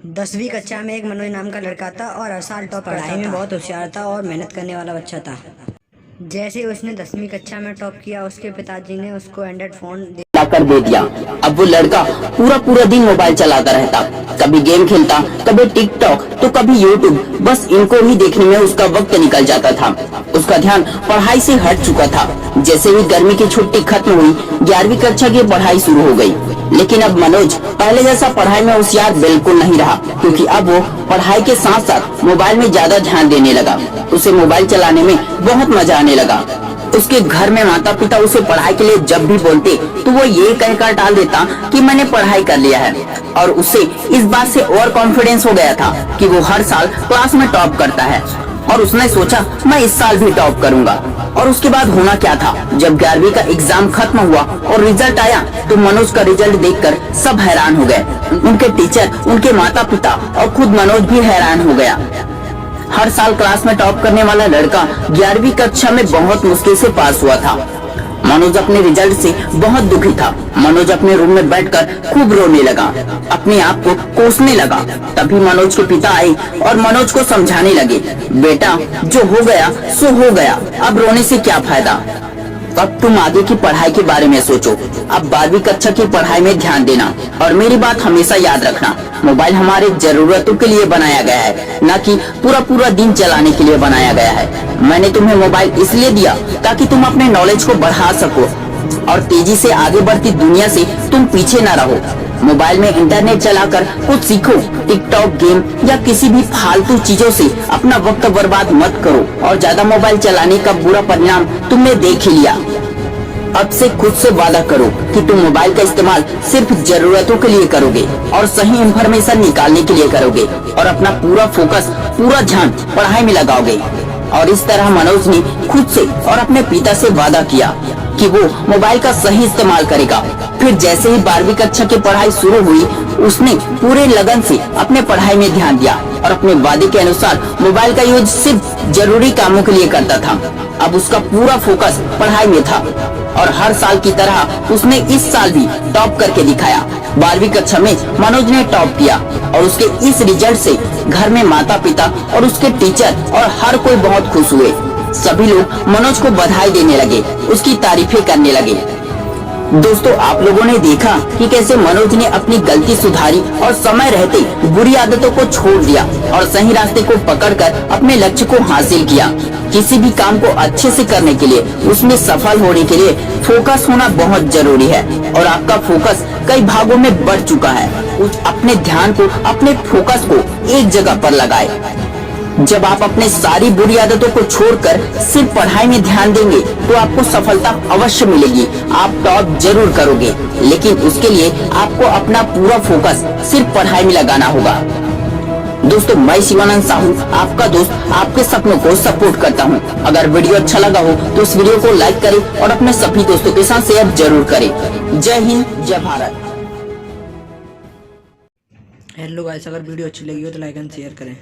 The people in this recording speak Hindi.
10वीं कक्षा में एक मनोज नाम का लड़का था और हर साल टॉप पढ़ाई में बहुत होशियार था और मेहनत करने वाला बच्चा था। जैसे ही उसने 10वीं कक्षा में टॉप किया, उसके पिताजी ने उसको एंड्रॉइड फोन कर दे दिया। अब वो लड़का पूरा पूरा दिन मोबाइल चलाता रहता, कभी गेम खेलता, कभी टिकटॉक तो कभी यूट्यूब। बस इनको ही देखने में उसका वक्त निकल जाता था। उसका ध्यान पढ़ाई से हट चुका था। जैसे ही गर्मी की छुट्टी खत्म हुई, 11वीं कक्षा की पढ़ाई शुरू हो गई। लेकिन अब मनोज पहले जैसा पढ़ाई में होशियार बिल्कुल नहीं रहा, क्योंकि अब वो पढ़ाई के साथ साथ मोबाइल में ज्यादा ध्यान देने लगा। उसे मोबाइल चलाने में बहुत मजा आने लगा। उसके घर में माता पिता उसे पढ़ाई के लिए जब भी बोलते तो वो ये कहकर टाल देता कि मैंने पढ़ाई कर लिया है। और उसे इस बात से और कॉन्फिडेंस हो गया था कि वो हर साल क्लास में टॉप करता है। और उसने सोचा मैं इस साल भी टॉप करूंगा। और उसके बाद होना क्या था, जब 11वीं का एग्जाम खत्म हुआ और रिजल्ट आया तो मनोज का रिजल्ट देखकर सब हैरान हो गए। उनके टीचर, उनके माता पिता और खुद मनोज भी हैरान हो गया। हर साल क्लास में टॉप करने वाला लड़का 11वीं कक्षा में बहुत मुश्किल से पास हुआ था। मनोज अपने रिजल्ट से बहुत दुखी था। मनोज अपने रूम में बैठकर खूब रोने लगा, अपने आप को कोसने लगा। तभी मनोज के पिता आए और मनोज को समझाने लगे, बेटा जो हो गया सो हो गया, अब रोने से क्या फायदा। अब तुम आगे की पढ़ाई के बारे में सोचो। अब 12वीं कक्षा की पढ़ाई में ध्यान देना। और मेरी बात हमेशा याद रखना, मोबाइल हमारे जरूरतों के लिए बनाया गया है, न कि पूरा पूरा दिन चलाने के लिए बनाया गया है। मैंने तुम्हें मोबाइल इसलिए दिया ताकि तुम अपने नॉलेज को बढ़ा सको और तेजी से आगे बढ़ती दुनिया से तुम पीछे न रहो। मोबाइल में इंटरनेट चलाकर कुछ सीखो। टिकटॉक, गेम या किसी भी फालतू चीजों से अपना वक्त बर्बाद मत करो। और ज्यादा मोबाइल चलाने का बुरा परिणाम तुमने देख ही लिया। अब से खुद से वादा करो कि तुम मोबाइल का इस्तेमाल सिर्फ जरूरतों के लिए करोगे और सही इंफॉर्मेशन निकालने के लिए करोगे और अपना पूरा फोकस, पूरा ध्यान पढ़ाई में लगाओगे। और इस तरह मनोज ने खुद से और अपने पिता से वादा किया कि वो मोबाइल का सही इस्तेमाल करेगा। फिर जैसे ही 12वीं कक्षा की पढ़ाई शुरू हुई, उसने पूरे लगन से अपने पढ़ाई में ध्यान दिया और अपने वादे के अनुसार मोबाइल का यूज सिर्फ जरूरी कामों के लिए करता था। अब उसका पूरा फोकस पढ़ाई में था और हर साल की तरह उसने इस साल भी टॉप करके दिखाया। 12वीं कक्षा में मनोज ने टॉप किया और उसके इस रिजल्ट से घर में माता पिता और उसके टीचर और हर कोई बहुत खुश हुए। सभी लोग मनोज को बधाई देने लगे, उसकी तारीफें करने लगे। दोस्तों, आप लोगों ने देखा कि कैसे मनोज ने अपनी गलती सुधारी और समय रहते बुरी आदतों को छोड़ दिया और सही रास्ते को पकड़कर अपने लक्ष्य को हासिल किया। किसी भी काम को अच्छे से करने के लिए, उसमें सफल होने के लिए फोकस होना बहुत जरूरी है। और आपका फोकस कई भागों में बढ़ चुका है। अपने ध्यान को, अपने फोकस को एक जगह पर लगाए। जब आप अपने सारी बुरी आदतों को छोड़कर सिर्फ पढ़ाई में ध्यान देंगे तो आपको सफलता अवश्य मिलेगी। आप टॉप जरूर करोगे, लेकिन उसके लिए आपको अपना पूरा फोकस सिर्फ पढ़ाई में लगाना होगा। दोस्तों, मैं शिवानंद साहू, आपका दोस्त, आपके सपनों को सपोर्ट करता हूं। अगर वीडियो अच्छा लगा हो तो इस वीडियो को लाइक करें और अपने सभी दोस्तों के साथ शेयर जरूर करें। जय हिंद, जय भारत। हेलो गाइस, अगर वीडियो अच्छी लगी हो तो लाइक एंड शेयर करें।